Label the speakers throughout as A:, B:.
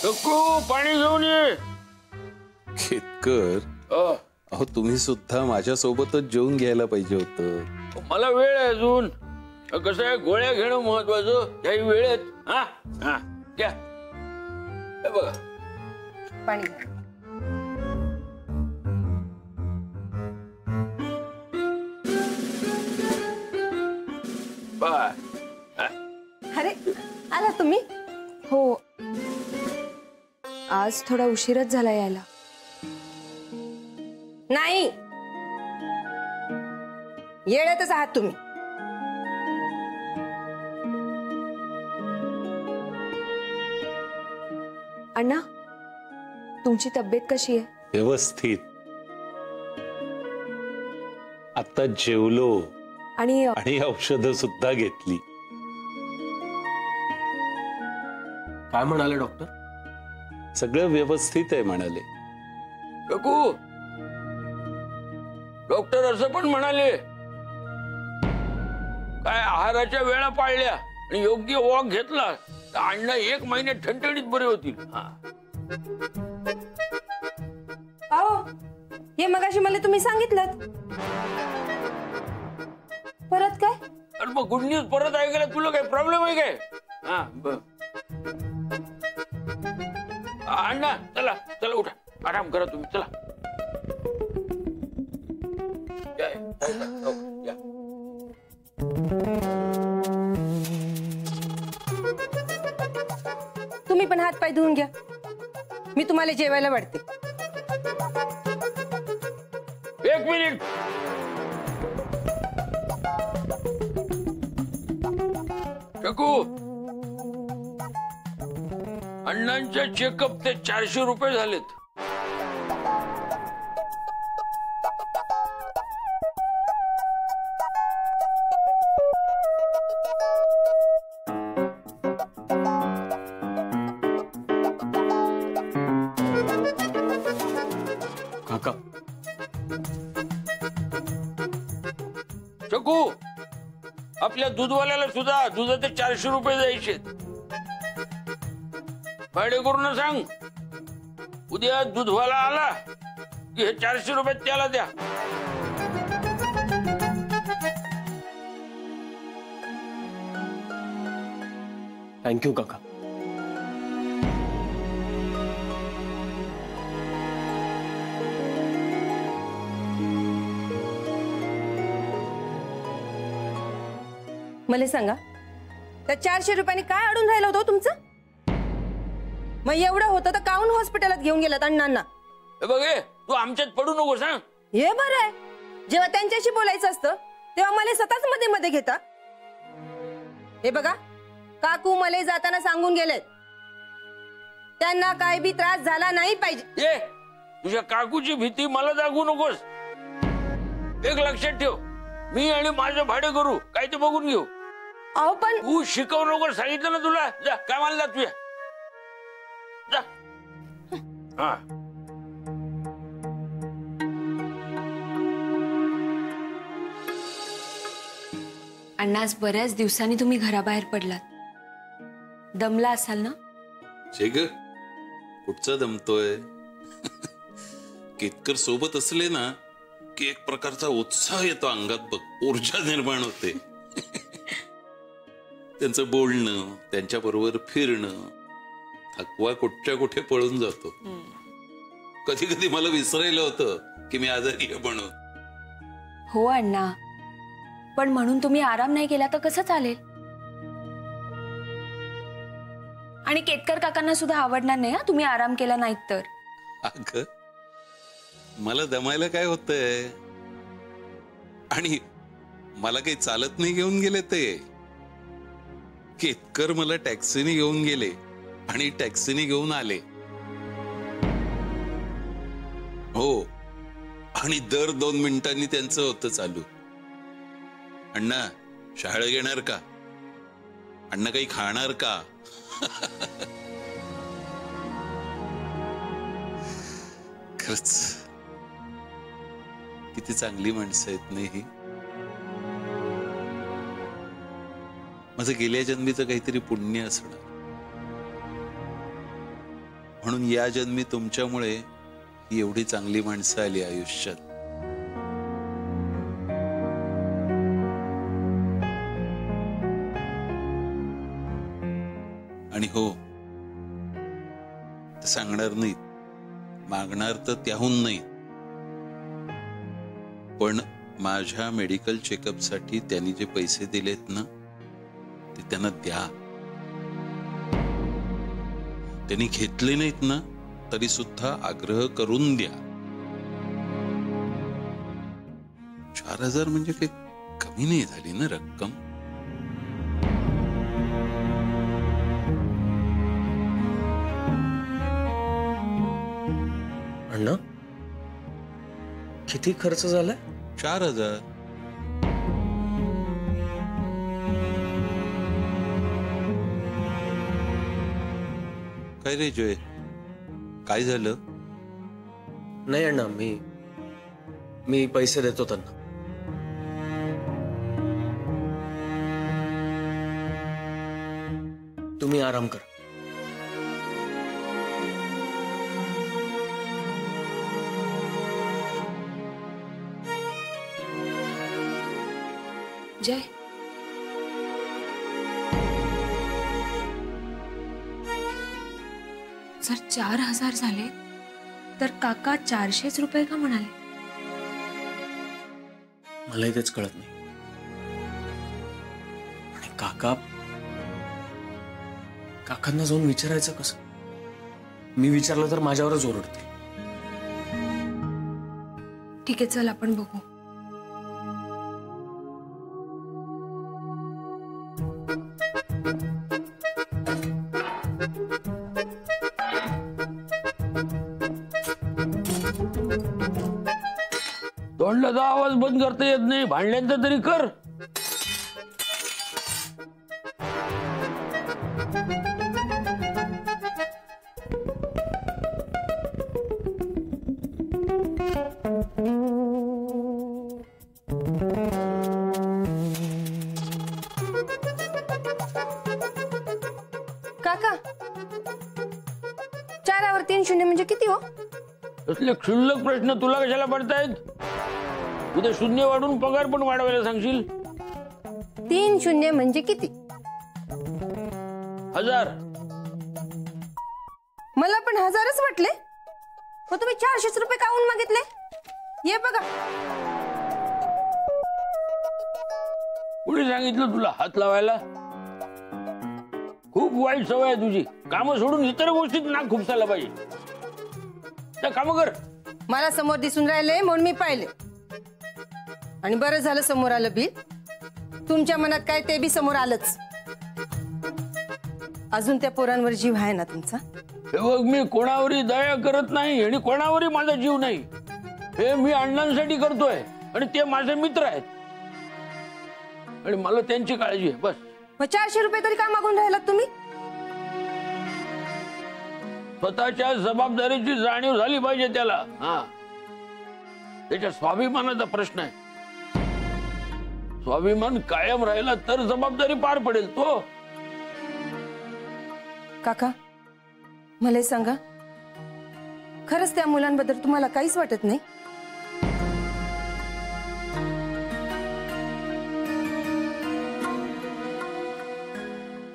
A: पाणी घेऊन ये.
B: केतकर, अहो तुम्ही सुद्धा माझ्या सोबतच जेवून घ्यायला पाहिजे होतं.
A: मला वेळ आहे अजून. कसं आहे, गोळ्या घेणं महत्वाचं. त्याही वेळेत. हा हा घ्या. बघा
C: पाणी. अरे आला तुम्ही?
D: हो, आज थोडा उशीरच झाला यायला.
C: नाही, येड्यातच आहात तुम्ही.
D: अण्णा, तुमची तब्येत कशी आहे?
B: व्यवस्थित. आता जेवलो आणि औषधं सुद्धा घेतली.
A: काय म्हणाले डॉक्टर?
B: सगळं व्यवस्थित आहे म्हणाले.
A: काकू, डॉक्टर असं पण म्हणाले, काय आहाराच्या वेळा पाळल्या आणि योग्य वॉक घेतला तर अण्णा 1 महिन्यात ठणठणीत बरे होतील.
C: अहो, हे मगाशी मला तुम्ही सांगितलं. परत काय?
A: अरे मग गुड न्यूज परत ऐकायला तुला काही प्रॉब्लेम आहे काय? अण्णा चला चला, उठा, आराम करा तुम्ही. चला
C: तुम्ही पण हात पाय धुवून घ्या. मी तुम्हाला जेवायला वाढते.
A: 1 मिनिट. काकू, अण्णांच्या चेकअप ते 400 रुपये झालेत.
E: काका,
A: चकू, आपल्या दूधवाल्याला सुद्धा दुधाचे 400 रुपये द्यायचे. भाडे करून सांग, उद्या दूधवाला आला की हे 400 रुपये त्याला द्या.
E: थँक्यू काका.
C: मला सांगा, त्या 400 रुपयांनी काय अडून राहिलं होतं तुमचं? मग एवढं होतं तर काहून हॉस्पिटलात घेऊन गेलात अण्णांना?
A: बघे, तू आमच्यात पडू नको सांग.
C: हे बरं आहे, जेव्हा त्यांच्याशी बोलायचं असतं तेव्हा मला स्वतःच मध्ये मध्ये घेता. हे बघा, काकू मला जाताना सांगून गेलेत, त्यांना काय बी त्रास झाला नाही पाहिजे.
A: ये, तुझ्या काकूची भीती मला दाखवू नकोस. एक लक्षात ठेव, मी आणि माझं भाडे करू काय ते बघून घेऊ.
C: अहो पण
A: तू शिकवू नको, सांगितलं ना तुला. जा, कामाला जा तुझ्या. जा. हा,
D: अण्णा, आज बऱ्याच दिवसांनी तुम्ही घराबाहेर पडलात. दमला असाल ना?
B: ग, कुठचा दमतोय? केतकर सोबत असले ना की एक प्रकारचा उत्साह येतो अंगात. बघ, ऊर्जा निर्माण होते. त्यांचं बोलणं, त्यांच्या बरोबर फिरणं, थकवा कुठच्या कुठे पळून जातो. कधी कधी मला विसरायला होतं की मी आजारी आहे म्हणून.
D: हो अण्णा, पण म्हणून तुम्ही आराम नाही केला तर कसं चालेल? आणि केतकर काकांना सुद्धा आवडणार नाही हा तुम्ही आराम केला नाहीत तर.
B: अगं, मला दमायला काय होतंय? आणि मला काही चालत नाही घेऊन गेले ते. केतकर मला टॅक्सीने घेऊन गेले आणि टॅक्सीने घेऊन आले. हो, आणि दर 2 मिनिटांनी त्यांचं होतं चालू, अण्णा शहाळ घेणार का? अण्णा काही खाणार का? खरंच किती चांगली माणसं आहेत नाही ही. माझं गेल्या जन्मीचं काहीतरी पुण्य असणार. म्हणून या जन्मी तुमच्यामुळे ही एवढी चांगली माणसं आली आयुष्यात. आणि हो, सांगणार नाही, मागणार तर त्याहून नाही, पण माझ्या मेडिकल चेकअप साठी त्यांनी जे पैसे दिलेत ना ते त्यांना द्या. त्यांनी घेतले नाहीत ना तरी सुद्धा आग्रह करून द्या. 4,000 म्हणजे काही कमी नाही झाली ना रक्कम.
E: अण्णा, किती खर्च झालाय?
B: 4,000. काय रे जय, काय झालं?
E: नाही अण्णा, मी पैसे देतो त्यांना. तुम्ही आराम करा.
D: जय, जर 4,000 झाले तर काका 400 रुपये का म्हणाले?
E: मलाही तेच कळत नाही. आणि काकांना जाऊन विचारायचं कसं? मी विचारलं तर माझ्यावरच ओरडतील.
D: ठीक आहे, चल आपण बघू.
A: तोंडला आवाज बंद करता येत नाही, भांडल्यांचा तरी कर.
C: काका, 4 वर 3 शून्य म्हणजे किती हो?
A: असले क्षुल्लक प्रश्न तुला कशाला पडतायत? उद्या शून्य वाढून पगार पण वाढवायला सांगशील.
C: 3 शून्य म्हणजे किती?
A: 1000.
C: मला पण 1000च वाटले. मग तुम्ही 400 रुपये काऊन मागितले? ये बघा.
A: कुणी सांगितलं तुला हात लावायला? खूप वाईट सवय आहे तुझी. कामं सोडून इतर गोष्टीत नाक खुपसायला पाहिजे. त्या काम कर.
C: मला समोर दिसून राहिले म्हणून मी पाहिले. आणि बरं झालं समोर आलं बिल. तुमच्या मनात काय ते बी समोर आलंच. अजून त्या पोरांवर जीव आहे ना तुमचा?
A: हे बघ, मी कोणावरही दया करत नाही आणि कोणावरही माझा जीव नाही. हे मी अण्णांसाठी करतोय आणि ते माझे मित्र आहेत आणि मला त्यांची काळजी आहे. बस.
C: मग 400 रुपये तरी का मागून राहिलात तुम्ही?
A: स्वतःच्या जबाबदारीची जाणीव झाली पाहिजे त्याला. हा, त्याच्या स्वाभिमानाचा प्रश्न आहे. स्वाभिमान कायम राहिला तर जबाबदारी पार पडेल तो.
C: काका, मला सांगा, खरंच त्या मुलांबद्दल तुम्हाला काहीच वाटत नाही?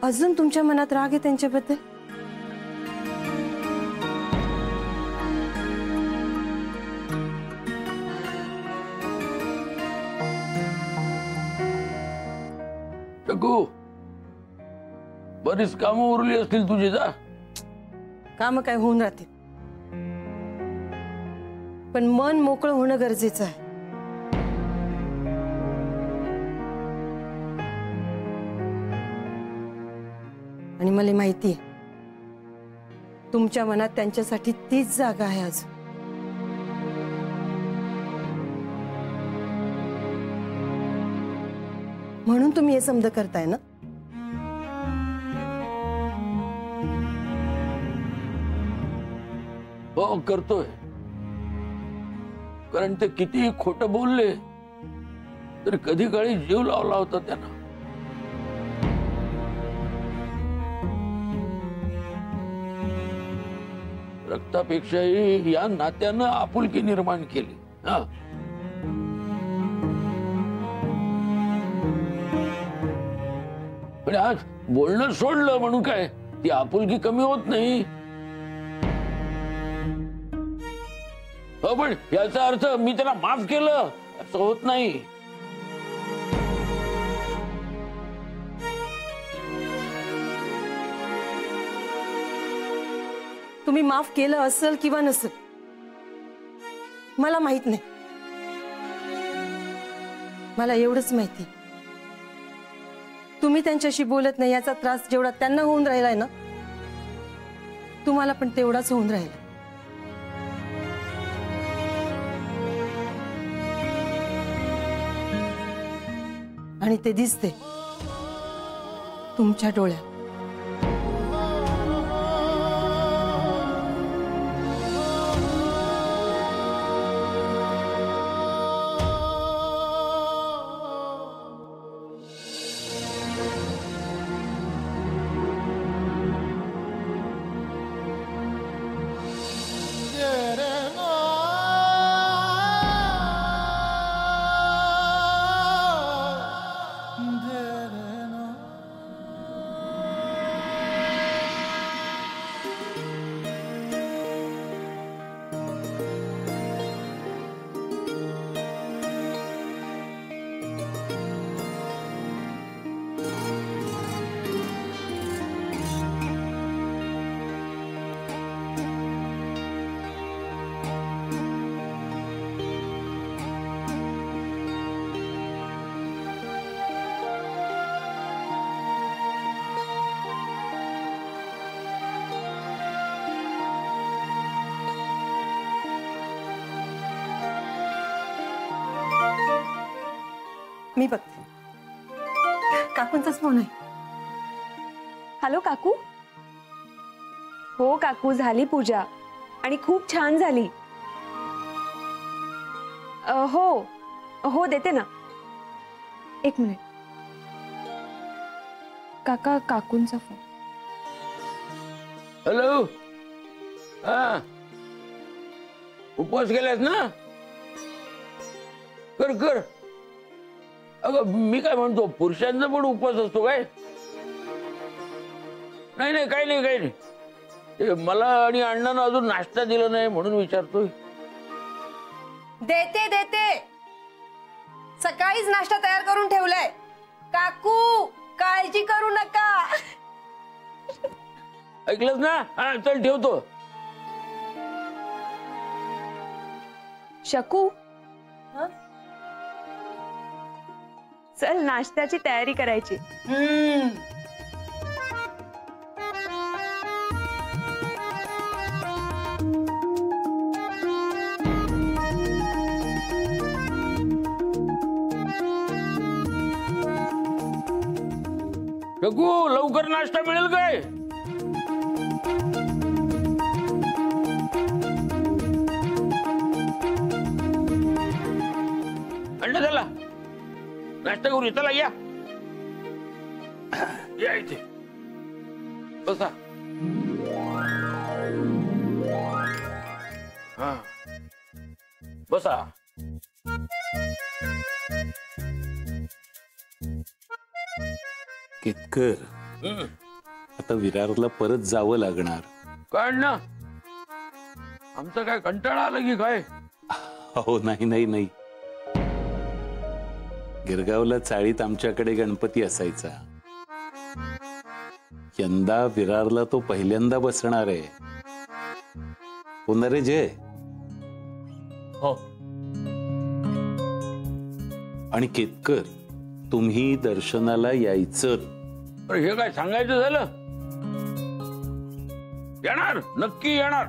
C: अजून तुमच्या मनात राग आहे त्यांच्याबद्दल?
A: टकू, बरीच कामं उरली असतील तुझी. जा.
C: काम काय होऊन राहतील, पण मन मोकळं होणं गरजेचं आहे. आणि मला माहिती आहे तुमच्या मनात त्यांच्यासाठी तीच जागा आहे अजून. म्हणून तुम्ही हे समज करताय ना?
A: हो, करतोय. कारण ते कितीही खोटं बोलले तर कधी काळी जीव लावला होता त्यांना. रक्तापेक्षाही या नात्यानं आपुलकी निर्माण केली. हा, पण आज बोलणं सोडलं म्हणून काय ती आपुलकी कमी होत नाही. हो, पण याचा अर्थ मी त्याला माफ केलं असं होत नाही.
C: तुम्ही माफ केलं असेल किंवा नसेल मला माहित नाही. मला एवढंच माहिती, तुम्ही त्यांच्याशी बोलत नाही याचा त्रास जेवढा त्यांना होऊन राहिलाय ना, तुम्हाला पण तेवढाच होऊन राहिला. आणि ते दिसते तुमच्या डोळ्यात. मी बघते. काकूंचाच फोन आहे.
D: हॅलो काकू. हो काकू, झाली पूजा आणि खूप छान झाली. हो हो देते ना. एक मिनिट. काका, काकूंचा फोन.
A: हॅलो. हा, उपवास केलास ना? कर कर. अगं मी काय म्हणतो, पुरुषांचा पण उपवास असतो काय? नाही नाही, काही नाही काही नाही. ते मला आणि अण्णांना अजून नाश्ता दिला नाही म्हणून विचारतोय.
C: देते देते, सकाळीच नाश्ता तयार करून ठेवलाय. काकू काळजी करू नका.
A: ऐकलंस ना? हा चल ठेवतो.
D: शकू, चल नाश्त्याची तयारी करायची.
A: शकू, लवकर नाश्ता मिळेल काय? अण्णा चला नाश्ता करू. चला या या इथे बसा. हा बसा.
B: केतकर, आता विरारला परत जावं लागणार.
A: काय अण्णा, आमचा काय कंटाळा आला की काय?
B: हो नाही नाही नाही, गिरगावला चाळीत आमच्याकडे गणपती असायचा. यंदा विरारला तो पहिल्यांदा बसणार आहे. होणार रे जय?
E: हो.
B: आणि केतकर, तुम्ही दर्शनाला यायचं.
A: अरे हे काय सांगायचं झालं? येणार, नक्की येणार.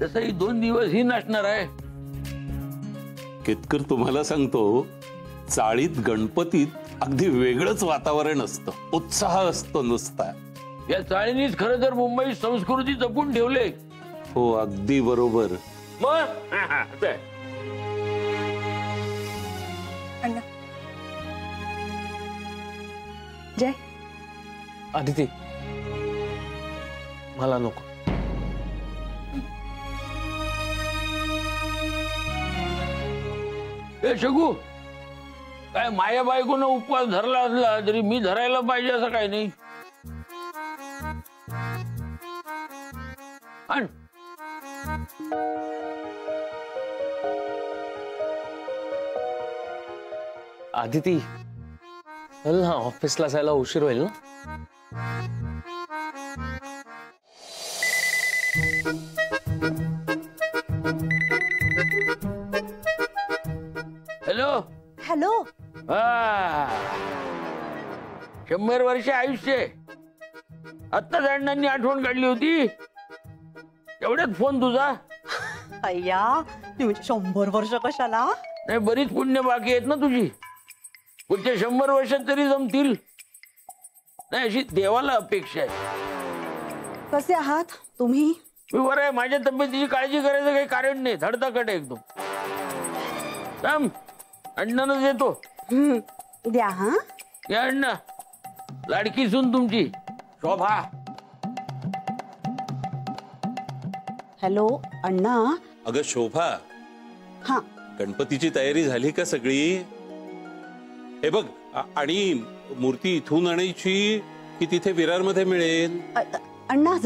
A: तसंही 2 दिवस ही नसणार आहे.
B: केतकर, तुम्हाला सांगतो, चाळीत गणपतीत अगदी वेगळंच वातावरण असतं, उत्साह असतो नुसता.
A: या चाळीनीच खरं तर मुंबई संस्कृती जपून ठेवले.
B: हो अगदी बरोबर.
A: मग
C: अण्णा.
D: जय.
E: आदिती, मला नको.
A: हे शगू, काय माया बायकोनं उपवास धरला असला तरी मी धरायला पाहिजे असं काही नाही. आण.
E: आदिती चल ना, ऑफिसला जायला उशीर होईल ना.
A: हॅलो.
C: हॅलो.
A: 100 वर्ष आयुष्य. आत्ताच अण्णांनी आठवण काढली होती, एवढ्यात फोन तुझा.
F: अय्या, म्हणजे 100 वर्ष कशाला?
A: नाही, बरीच पुण्य बाकी आहेत ना तुझी. पुढच्या 100 वर्षात तरी जमतील. नाही, अशी देवाला अपेक्षा आहे.
F: कसे आहात तुम्ही?
A: मी बरं आहे. माझ्या तब्येतीची काळजी करायचं काही कारण नाही. धडधाकट आहे एकदम. थांब, अण्णानच येतो.
F: द्या. हा,
A: या अण्णा. लाडकी सून तुमची शोभा.
F: हॅलो अण्णा.
B: अगं शोभा,
F: हा,
B: गणपतीची तयारी झाली का सगळी? हे बघ, आणि मूर्ती इथून आणायची की तिथे विरारमध्ये मिळेल?
F: अण्णा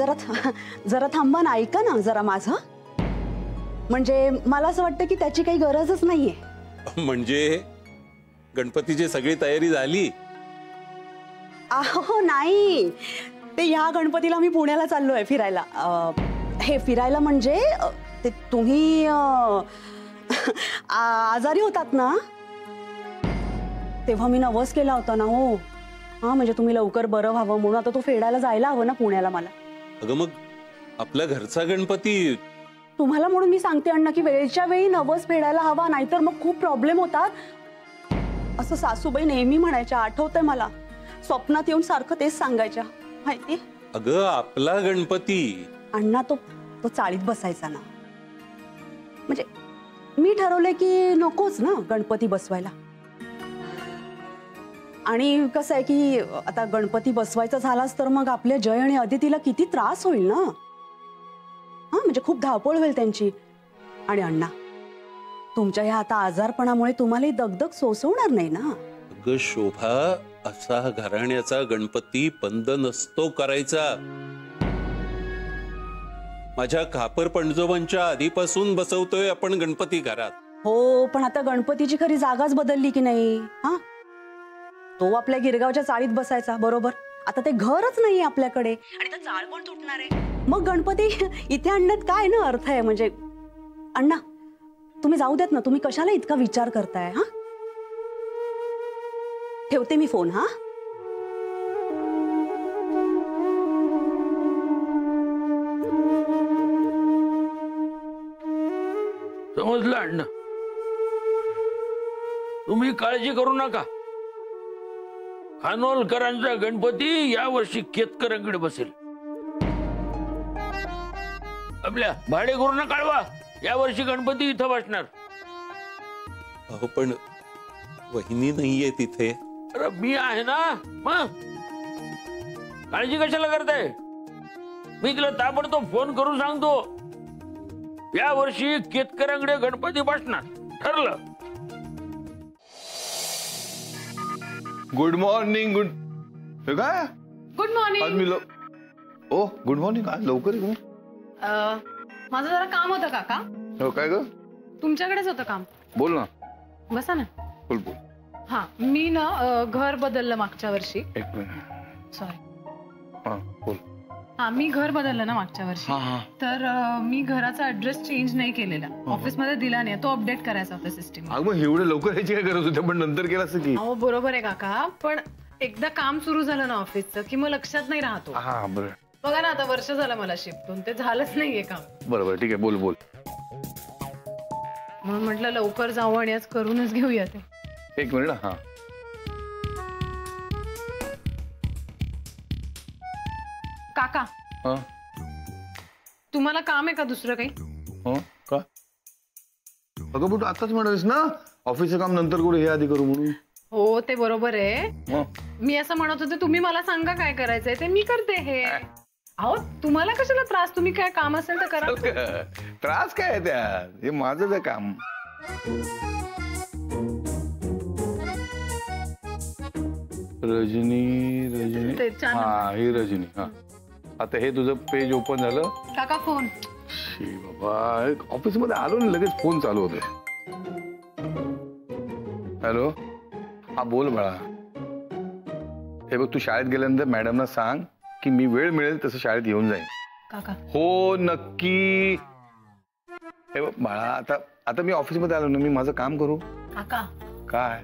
F: जरा थांबा ना, ऐका ना जरा माझं. म्हणजे मला असं वाटतं की त्याची काही गरजच नाहीये.
B: म्हणजे गणपतीची सगळी तयारी झाली?
F: अहो नाही, ते ह्या गणपतीला मी पुण्याला चाललोय फिरायला. हे फिरायला म्हणजे ते तुम्ही आजारी होतात ना, तेव्हा मी नवस केला होता ना. हो, हा, म्हणजे तुम्ही लवकर बरं व्हावं म्हणून आता तो फेडायला जायला हवं ना पुण्याला मला.
B: अगं मग आपला घरचा गणपती.
F: तुम्हाला म्हणून मी सांगते अण्णा की वेळच्या वेळी नवस फेडायला हवा, नाहीतर मग खूप प्रॉब्लेम होतात. असं सासूबाई नेहमी म्हणायच्या, आठवतंय मला. स्वप्नात येऊन सारखं तेच सांगायच्या माहिती.
B: अगं आपला गणपती.
F: अण्णा तो चाळीत बसायचा ना. म्हणजे मी ठरवलंय की नकोच ना गणपती बसवायला. आणि कसं आहे की आता गणपती बसवायचा झालाच तर मग आपल्या जय आणि अदितीला किती त्रास होईल ना. हा, म्हणजे खूप धावपळ होईल त्यांची. आणि अण्णा, तुमच्या ह्या आता आजारपणामुळे तुम्हाला ही दगदग सोसवणार नाही ना.
B: अगं शोभा, असा घराण्याचा गणपती बंद नसतो करायचा. माझ्या खापर पणजोबांच्या आधीपासून बसवतोय आपण गणपती घरात.
F: हो, पण आता गणपतीची खरी जागाच बदलली की नाही. हा, तो आपल्या गिरगावच्या चाळीत बसायचा बरोबर. आता ते घरच नाही आपल्याकडे आणि तर चाळ पण तुटणार आहे. मग गणपती इथे आणण्यात काय ना अर्थ आहे. म्हणजे अण्णा, तुम्ही जाऊ देत ना. तुम्ही कशाला इतका विचार करताय? हा, ठेवते मी फोन. हा,
A: समजलं अण्णा, तुम्ही काळजी करू नका. खानोलकरांचा गणपती या वर्षी केतकरांकडे बसेल. आपल्या भाडेकरूंना कळवा, या वर्षी गणपती इथं बसणार.
B: अहो पण वहिनी नाहीये तिथे.
A: अरे मी आहे ना. मग काळजी कशाला करताय? मी तिला ताबडतोब फोन करून सांगतो, या वर्षी केतकरांकडे गणपती बसणार. ठरलं.
G: Good morning. काय
H: गुड मॉर्निंग.
G: आज मी ओ गुड मॉर्निंग. आज लवकर आहे.
H: माझं जरा काम होतं काका.
G: हो, काय ग?
H: तुमच्याकडेच होतं काम.
G: बोल ना.
H: बसा ना.
G: बोल बोल.
H: हा, मी ना घर बदललं मागच्या वर्षी.
G: एक मिनिट.
H: सॉरी.
G: हा, बोल.
H: हा, मी घर बदललं ना मागच्या वर्षी. तर मी घराचा ऍड्रेस चेंज नाही केलेला. ऑफिस मध्ये दिला नाही, तो अपडेट करायचा होता सिस्टीम.
G: अगं मग एवढं लवकर यायची काय गरज होती? पण नंतर केलं असं की.
H: हो बरोबर आहे काका, पण एकदा काम सुरू झालं ना ऑफिसचं की मग लक्षात नाही राहतो.
G: हा बरं.
H: बघा ना, आता वर्ष झालं मला शिफ्ट होऊन, ते झालंच नाहीये काम.
G: बरोबर, ठीक आहे. बोल बोल.
H: म्हणून म्हटलं लवकर जाऊ आणि आज करूनच घेऊया ते.
G: एक मिनिट. हा,
H: काका,
G: हा,
H: तुम्हाला काम आहे का दुसरं काही?
G: हा, का? अगं पण तू आताच म्हणालीस ना ऑफिसचं काम नंतर करू, हे आधी करू म्हणून.
H: हो ते बरोबर आहे.
G: मग
H: मी असं म्हणत होते, तुम्ही मला सांगा काय करायचंय ते, मी करते हे. अहो तुम्हाला कशाला त्रास? तुम्ही काय काम असेल तर करा.
G: त्रास काय आहे त्यात? हे माझंच आहे काम. रजनी रजनी
H: ते छान.
G: हा ही रजनी हा. आता हे तुझं पेज ओपन झालं.
H: काका फोन.
G: शी बाबा ऑफिस मध्ये आलो ना लगेच फोन चालू होते. हॅलो हा बोल बाळा. हे बघ तू शाळेत गेल्यानंतर मॅडमना सांग की मी वेळ मिळेल तसं शाळेत येऊन जाईन.
H: काका
G: हो नक्की. हे बघ बाळा आता आता मी ऑफिस मध्ये आलो ना मी माझं काम करू.
H: काका
G: काय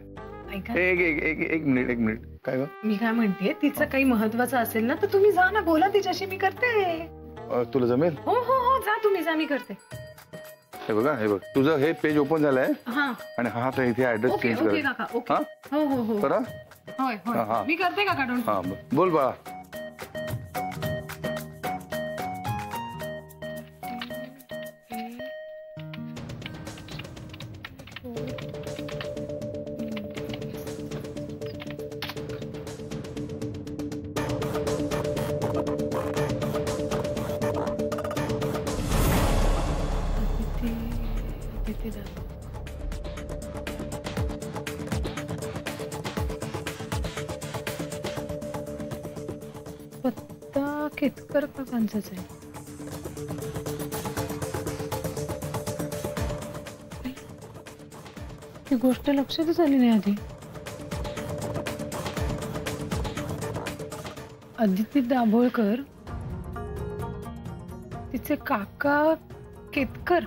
H: ऐका
G: एक एक एक एक मिनिट काय ग
H: मी काय म्हणते तिचं काही महत्वाचं असेल ना तर तुम्ही जा ना बोला तिच्याशी मी करते.
G: तुला जमेल.
H: हो हो हो जा तुम्ही जा मी करते.
G: हे बघा हे बघ तुझं हे पेज ओपन झालंय
H: हा
G: आणि हा तर इथे ऍड्रेस
H: ओके
G: चेंज
H: ओके
G: कर.
H: काका ओके
G: हा
H: हो हो हो
G: करा.
H: होय
G: हा, हा.
H: होय मी करते काका डोंट.
G: हा बोल बाळा.
H: तिथे जा. पत्ता केतकर काकांचाच आहे. ही गोष्ट लक्षातच आली नाही आधी. अदिती दाभोळकर तिचे काका केतकर